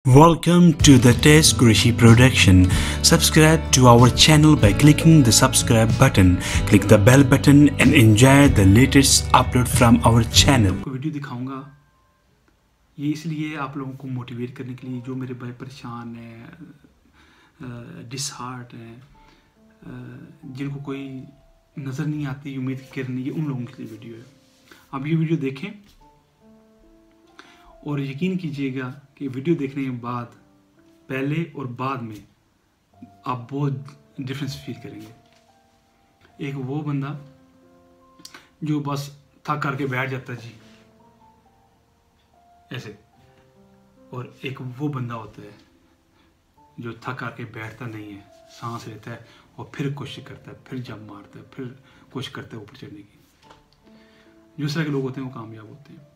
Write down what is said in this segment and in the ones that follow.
Welcome to the Test Kurishi production. Subscribe to our channel by clicking the subscribe button. Click the bell button and enjoy the latest upload from our channel. आपको video दिखाऊंगा ये इसलिए आप लोगों को motivate करने के लिए जो मेरे भाई परेशान हैं, डिसहार्ट हैं, जिनको कोई नज़र नहीं आती उम्मीद की किरण, ये उन लोगों के लिए वीडियो है। अब ये वीडियो देखें और यकीन कीजिएगा कि वीडियो देखने के बाद पहले और बाद में आप बहुत डिफरेंस फील करेंगे। एक वो बंदा जो बस थक करके बैठ जाता है जी ऐसे, और एक वो बंदा होता है जो थक करके बैठता नहीं है, सांस लेता है और फिर कोशिश करता है, फिर जंप मारता है, फिर कोशिश करता है ऊपर चढ़ने की। जो तरह के लोग होते हैं वो कामयाब होते हैं।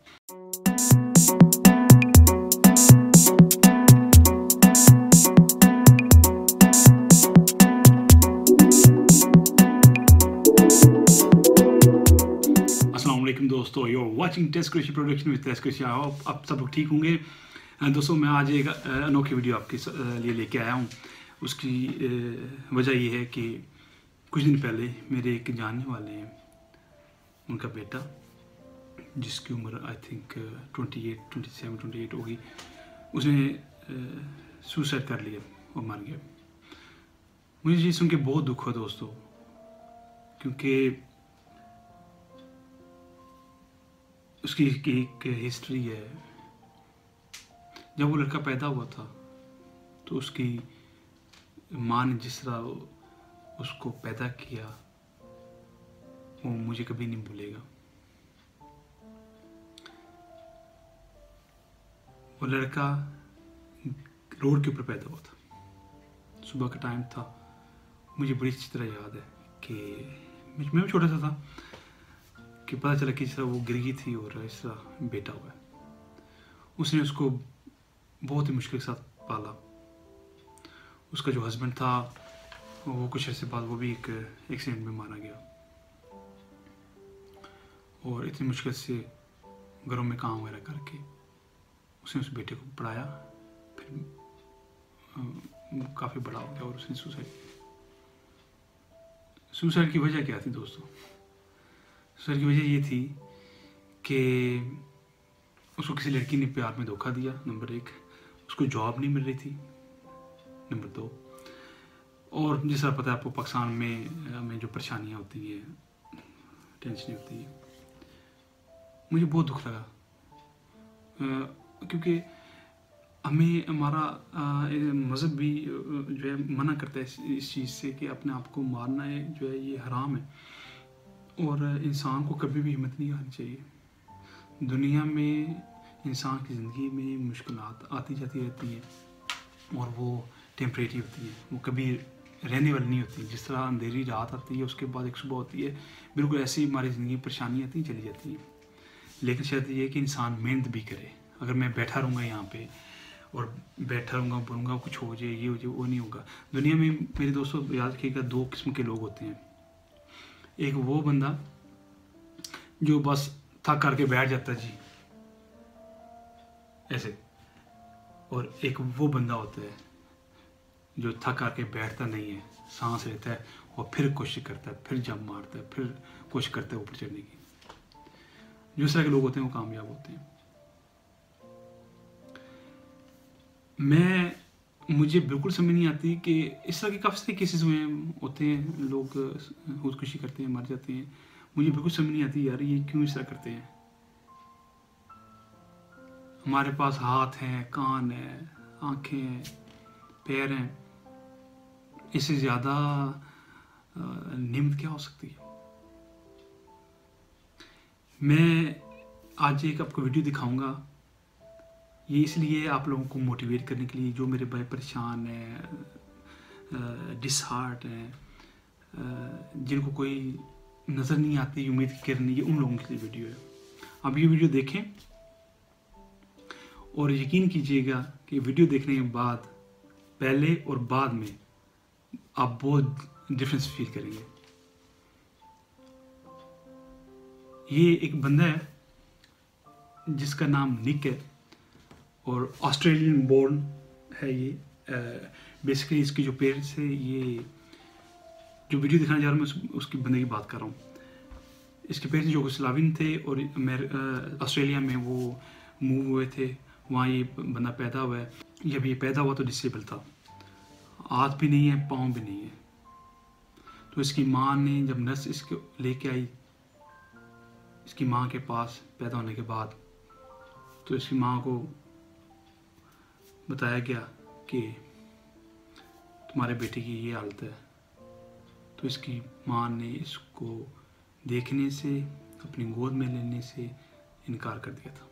दोस्तों, यू आर वाचिंग टेस्ट कृषि प्रोडक्शन विद टेस्ट कृषि। आप सब लोग ठीक होंगे। दोस्तों, मैं आज एक अनोखी वीडियो आपके लिए लेके आया हूँ। उसकी वजह ये है कि कुछ दिन पहले मेरे एक जानने वाले हैं, उनका बेटा जिसकी उम्र आई थिंक 27-28 होगी, उसने सुसाइड कर लिया और मर गया। मुझे ये सुन के बहुत दुख हुआ दोस्तों, क्योंकि उसकी एक हिस्ट्री है। जब वो लड़का पैदा हुआ था तो उसकी माँ ने जिस तरह उसको पैदा किया वो मुझे कभी नहीं भूलेगा। वो लड़का रोड के ऊपर पैदा हुआ था, सुबह का टाइम था। मुझे बड़ी अच्छी तरह याद है कि मैं भी छोटा सा था कि पता चला कि इस तरह वो गिर गई थी और इस तरह बेटा हुआ है। उसने उसको बहुत ही मुश्किल के साथ पाला। उसका जो हस्बैंड था वो कुछ अर्से बाद वो भी एक एक्सीडेंट में मारा गया, और इतनी मुश्किल से घरों में काम वगैरह करके उसने उस बेटे को पढ़ाया। फिर काफ़ी बड़ा हो गया और उसने सुसाइड की वजह क्या थी दोस्तों? सर की वजह ये थी कि उसको किसी लड़की ने प्यार में धोखा दिया, नंबर 1। उसको जॉब नहीं मिल रही थी, नंबर 2। और जिस तरह पता है आपको पाकिस्तान में जो परेशानियाँ होती हैं, टेंशन होती है। मुझे बहुत दुख लगा क्योंकि हमें हमारा मज़हब भी जो है मना करता है इस चीज़ से कि अपने आप को मारना है जो है ये हराम है, और इंसान को कभी भी हिम्मत नहीं आनी चाहिए। दुनिया में इंसान की ज़िंदगी में मुश्किलात आती जाती रहती हैं और वो टेम्परेरी होती हैं, वो कभी रहने वाली नहीं होती। जिस तरह अंधेरी रात आती है उसके बाद एक सुबह होती है, बिल्कुल ऐसे ही हमारी ज़िंदगी में परेशानियाँ आती चली जाती हैं। लेकिन शायद ये कि इंसान मेहनत भी करे। अगर मैं बैठा रहूँगा यहाँ पे और बैठा रहूँगा, बोलूँगा कुछ हो जाए, ये हो जाए, वो नहीं होगा। दुनिया में मेरे दोस्तों याद रखिएगा 2 किस्म के लोग होते हैं। एक वो बंदा जो बस थक करके बैठ जाता है जी ऐसे, और एक वो बंदा होता है जो थक करके बैठता नहीं है, सांस लेता है और फिर कोशिश करता है, फिर जंप मारता है, फिर कोशिश करता है ऊपर चढ़ने की। जो तरह के लोग होते हैं वो कामयाब होते हैं। मुझे बिल्कुल समझ नहीं आती कि इस तरह के काफ़ी सारे केसेस हुए होते हैं, लोग खुदकुशी करते हैं, मर जाते हैं। मुझे बिल्कुल समझ नहीं आती यार ये क्यों इस तरह करते हैं। हमारे पास हाथ हैं, कान हैं, आँखें हैं, पैर हैं, इससे ज़्यादा निम्न क्या हो सकती है। मैं आज एक आपको वीडियो दिखाऊंगा, ये इसलिए आप लोगों को मोटिवेट करने के लिए जो मेरे भाई परेशान हैं, डिसहार्ट हैं, जिनको कोई नज़र नहीं आती उम्मीद की किरण, ये उन लोगों के लिए वीडियो है। अब ये वीडियो देखें और यकीन कीजिएगा कि वीडियो देखने के बाद पहले और बाद में आप बहुत डिफरेंस फील करेंगे। ये एक बंदा है जिसका नाम निक है, और ऑस्ट्रेलियन बोर्न है ये। बेसिकली इसकी जो पेरेंट्स है, ये जो वीडियो दिखाने जा रहा हूँ मैं उसकी बंदे की बात कर रहा हूँ। इसके पेरेंट्स यूगोस्लावियन थे और ऑस्ट्रेलिया में वो मूव हुए थे, वहाँ ये बंदा पैदा हुआ है। जब ये पैदा हुआ तो डिसेबल था, हाथ भी नहीं है, पाँव भी नहीं है। तो इसकी माँ ने जब नर्स इसको लेके आई इसकी माँ के पास पैदा होने के बाद, तो इसकी माँ को बताया गया कि तुम्हारे बेटे की ये हालत है। तो इसकी माँ ने इसको देखने से, अपनी गोद में लेने से इनकार कर दिया था।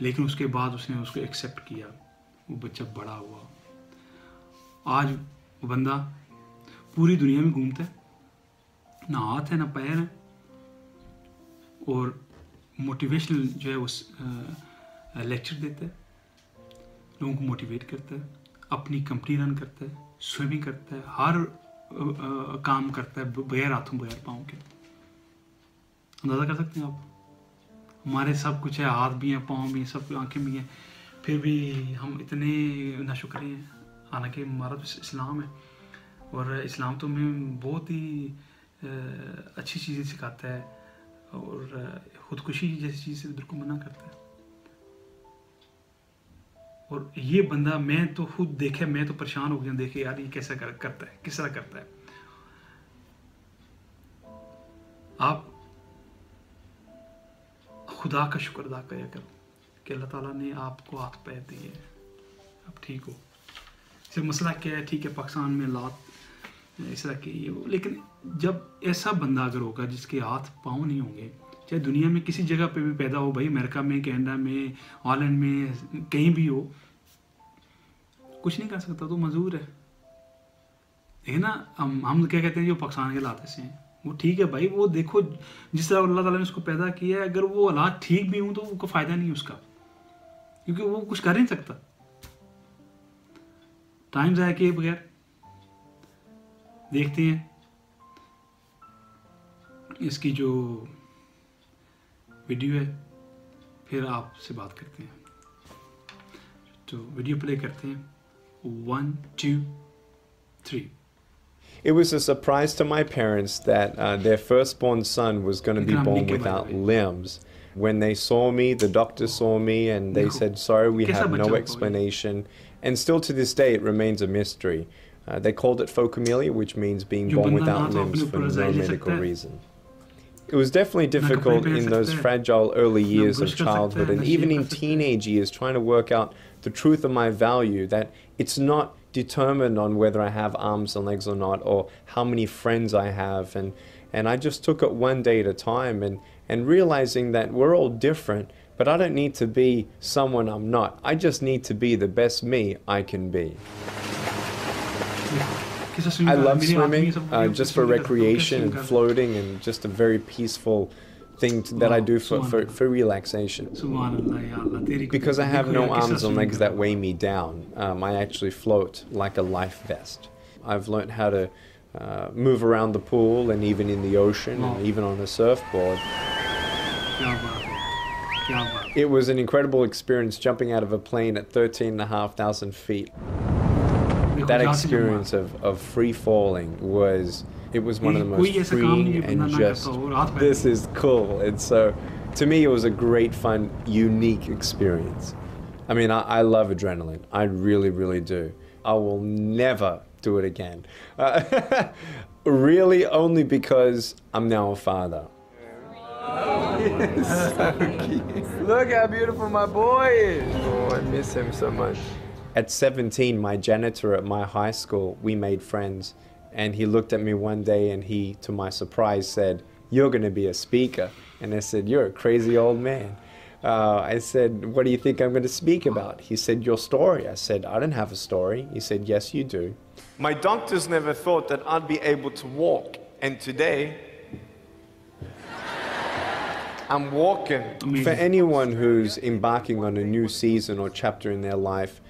लेकिन उसके बाद उसने उसको एक्सेप्ट किया, वो बच्चा बड़ा हुआ। आज वो बंदा पूरी दुनिया में घूमता है, ना हाथ है ना पैर है, और मोटिवेशनल जो है उस लेक्चर देता है, लोगों को मोटिवेट करता है, अपनी कंपनी रन करता है, स्विमिंग करता है, हर काम करता है बगैर हाथों बगैर पाँव के। अंदाज़ा कर सकते हैं आप? हमारे सब कुछ है, हाथ भी हैं, पाँव भी हैं, सब आंखें भी हैं, फिर भी हम इतने नाशुक्र हैं। हालांकि हमारा तो इस्लाम है, और इस्लाम तो हमें बहुत ही अच्छी चीज़ें सिखाता है, और खुदकुशी जैसी चीज़ से बिल्कुल मना करता है। और ये बंदा, मैं तो खुद देखे, मैं तो परेशान हो गया देखे, यार ये कैसा करता है, किस तरह करता है। आप खुदा का शुक्र अदा किया करो कि अल्लाह ताला ने आपको हाथ पैर दिए, आप ठीक हो। सिर्फ मसला क्या है, ठीक है पाकिस्तान में हालात इस तरह के ये, लेकिन जब ऐसा बंदा अगर होगा जिसके हाथ पाँव नहीं होंगे, चाहे दुनिया में किसी जगह पे भी पैदा हो, भाई अमेरिका में, कनाडा में, हॉलैंड में, कहीं भी हो, कुछ नहीं कर सकता तो मजबूर है। लेकिन ना हम क्या कहते हैं, जो पाकिस्तान के हालात ऐसे हैं, वो ठीक है भाई, वो देखो जिस तरह अल्लाह ताला ने उसको पैदा किया है, अगर वो हालात ठीक भी हों तो उनको फ़ायदा नहीं उसका, क्योंकि वो कुछ कर नहीं सकता। टाइम ज़ाया किए बगैर देखते हैं इसकी जो वीडियो है, फिर आपसे बात करते हैं। तो वीडियो प्ले करते हैं, 1 2 3। It was a surprise to my parents that their firstborn son was going to be born without limbs. When they saw me, the doctor saw me, and they said, sorry, we have no explanation. And still to this day, it remains a mystery. They called it phocomelia, which means being born without limbs for no medical reason. It was definitely difficult in those fragile early years of childhood, and even in teenage years, trying to work out the truth of my value, that it's not determined on whether I have arms and legs or not, or how many friends I have, and I just took it one day at a time, and realizing that we're all different, but I don't need to be someone I'm not. I just need to be the best me I can be. I love swimming just for recreation and floating, and just a very peaceful thing that I do for relaxation. Because I have no arms and legs that weigh me down, I actually float like a life vest. I've learned how to move around the pool and even in the ocean and even on a surfboard. It was an incredible experience jumping out of a plane at 13,500 feet. That experience of free falling was one of the most freeing and just, this is cool. And so to me it was a great, fun, unique experience. I mean, I love adrenaline. I really, really do. I will never do it again. Really only because I'm now a father. So cute. Look how beautiful my boy is. Oh, I miss him so much. At 17, my janitor at my high school, we made friends, and he looked at me one day and he, to my surprise, said, "You're going to be a speaker." And I said, "You're a crazy old man." I said, "What do you think I'm going to speak about?" He said, "Your story." I said, "I don't have a story." He said, "Yes, you do." My doctors never thought that I'd be able to walk, and today I'm walking. For anyone who's embarking on a new season or chapter in their life,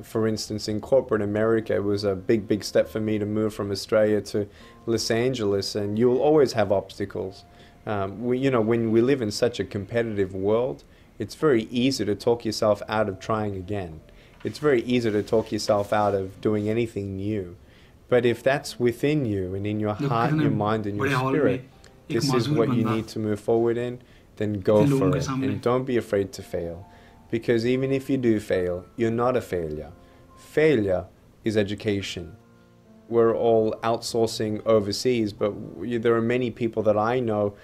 for instance, in corporate America, it was a big, big step for me to move from Australia to Los Angeles, and you'll always have obstacles. When we live in such a competitive world, it's very easy to talk yourself out of trying again. It's very easy to talk yourself out of doing anything new. But if that's within you and in your heart, your mind, and your spirit, this is what you need to move forward in, then go for it. And don't be afraid to fail. Because even if you do fail, you're not a failure. Failure is education. We're all outsourcing overseas, but there are many people that I know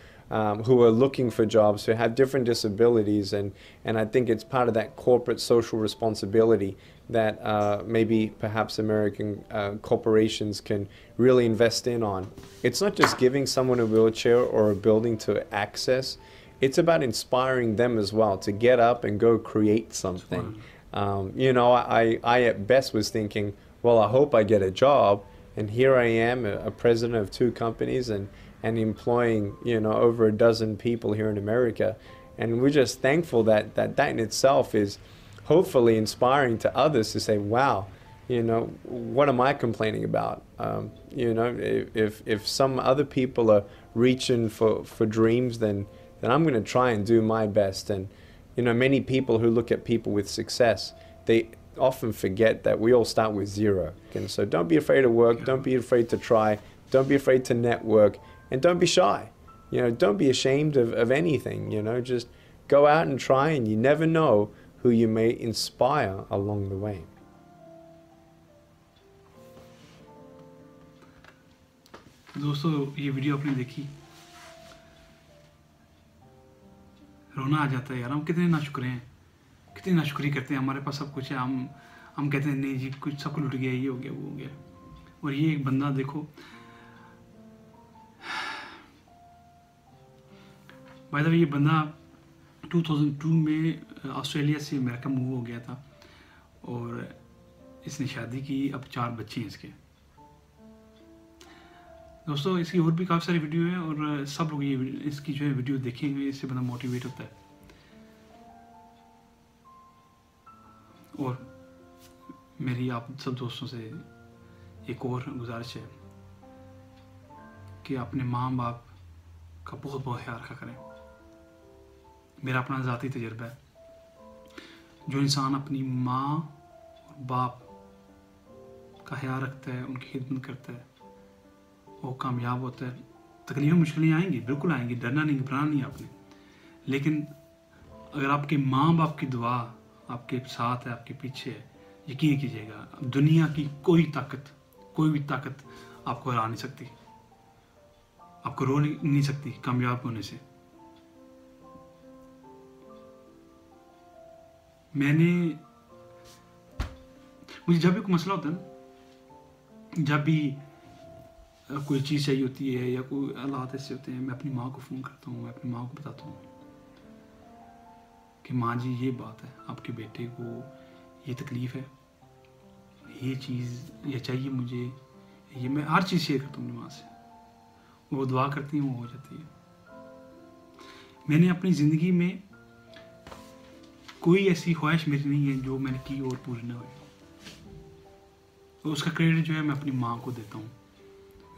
who are looking for jobs, who have different disabilities, and I think it's part of that corporate social responsibility that maybe perhaps American corporations can really invest in on. It's not just giving someone a wheelchair or a building to access, it's about inspiring them as well to get up and go create something. I at best was thinking, well, I hope I get a job, and here I am, a president of 2 companies and employing, over a dozen people here in America. And we're just thankful that in itself is hopefully inspiring to others to say, wow, what am I complaining about? If some other people are reaching for dreams, then I'm going to try and do my best. And, many people who look at people with success, they often forget that we all start with 0. And so don't be afraid to work, don't be afraid to try, don't be afraid to network, and don't be shy. Don't be ashamed of anything. Just go out and try, and you never know who you may inspire along the way. दोस्तों, ये video आपने देखी, रोना आ जाता है यार। हम कितने नाशुक्र हैं, कितनी नाशुक्री करते हैं। हमारे पास सब कुछ है, हम कहते हैं नहीं जी, कुछ सब कुछ लुट गया, ये हो गया, वो हो गया। और ये एक बंदा देखो, बाय द वे, ये बंदा 2002 में ऑस्ट्रेलिया से अमेरिका मूव हो गया था, और इसने शादी की, अब 4 बच्चे हैं इसके। दोस्तों, इसकी और भी काफ़ी सारी वीडियो है, और सब लोग इसकी जो है वीडियो देखेंगे, इससे बंदा मोटिवेट होता है। और मेरी आप सब दोस्तों से एक और गुजारिश है कि अपने माँ बाप का बहुत बहुत ख्याल रखा करें। मेरा अपना ज़ाती तजर्बा है, जो इंसान अपनी माँ और बाप का ख्याल रखता है, उनकी खिदमत करता है, वो कामयाब होता है। तकलीफ़ें मुश्किलें आएंगी, बिल्कुल आएंगी, डरना नहीं, घबराना नहीं आपने। लेकिन अगर आपके माँ बाप की दुआ आपके साथ है, आपके पीछे है, यकीन कीजिएगा, दुनिया की कोई भी ताकत आपको हरा नहीं सकती, आपको रोक नहीं सकती कामयाब होने से। मुझे जब भी कोई मसला होता है ना, जब भी कोई चीज़ चाहिए होती है या कोई हालात ऐसे होते हैं, मैं अपनी माँ को फ़ोन करता हूँ, मैं अपनी माँ को बताता हूँ कि माँ जी, ये बात है, आपके बेटे को ये तकलीफ़ है, ये चीज़ ये चाहिए मुझे, ये मैं हर चीज़ शेयर करता हूँ अपनी माँ से। वो दुआ करती हैं, वो हो जाती है। मैंने अपनी ज़िंदगी में कोई ऐसी ख्वाहिश मेरी नहीं है जो मैंने की और पूरी ना हुई, तो उसका क्रेडिट जो है मैं अपनी माँ को देता हूँ,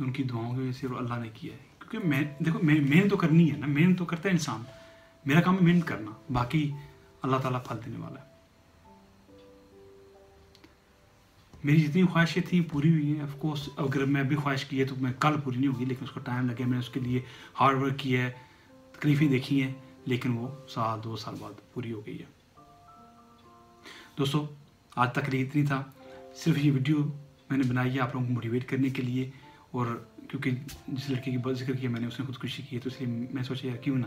उनकी दुआओं की वजह से अल्लाह ने किया है। क्योंकि मेहनत तो करनी है ना, मेहनत तो करता है इंसान, मेरा काम है मेहनत करना, बाकी अल्लाह ताला फल देने वाला है। मेरी जितनी ख्वाहिशें थी पूरी हुई हैं। ऑफ कोर्स अगर मैं अभी ख्वाहिश की है तो मैं कल पूरी नहीं होगी, लेकिन उसको टाइम लगे, मैंने उसके लिए हार्ड वर्क किया है, तकलीफ़ें देखी हैं, लेकिन वो 2 साल बाद पूरी हो गई है। दोस्तों, आज तक इतनी था, सिर्फ ये वीडियो मैंने बनाई है आप लोगों को मोटिवेट करने के लिए। और क्योंकि जिस लड़के की जिक्र किया मैंने, उसने खुदकुशी की है, तो इसलिए मैं सोचा यार क्यों ना,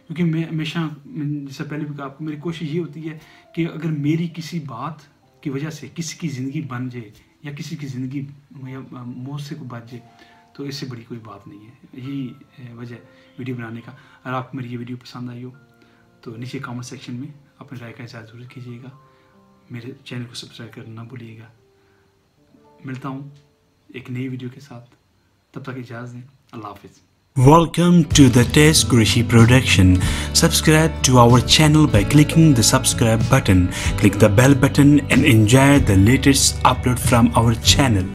क्योंकि मैं हमेशा, जिससे पहले भी कहा आपको, मेरी कोशिश ये होती है कि अगर मेरी किसी बात की वजह से किसी की ज़िंदगी बन जाए या किसी की ज़िंदगी या मौत से को बच जाए, तो इससे बड़ी कोई बात नहीं है। यही वजह वीडियो बनाने का। अगर आपको मेरी ये वीडियो पसंद आई हो तो नीचे कमेंट सेक्शन में अपनी राय का इज़हार ज़रूर कीजिएगा। मेरे चैनल को सब्सक्राइब करना ना भूलिएगा। मिलता हूँ एक नई वीडियो के साथ, तब तक इजाज़त दें। अल्लाह हाफ़िज़। Welcome to the Tez Qureshi production. Subscribe to our channel by clicking the subscribe button. Click the bell button and enjoy the latest upload from our channel.